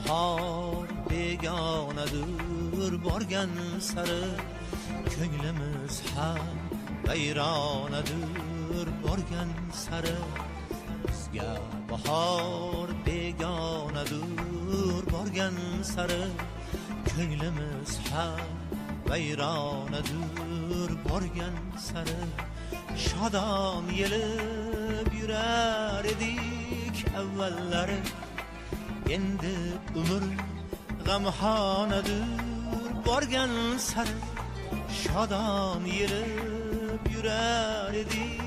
bahor begonadir borgan sari, ko'nglimiz ham vayronadir borgan sari. Bizga bahor begonadir borgan sari, ko'nglimiz ham vayronadir borgan sari. Shodon yelib yurar edik avvallari, endi umr g'amxonadir borgan sari. Shodon yelib yurar edik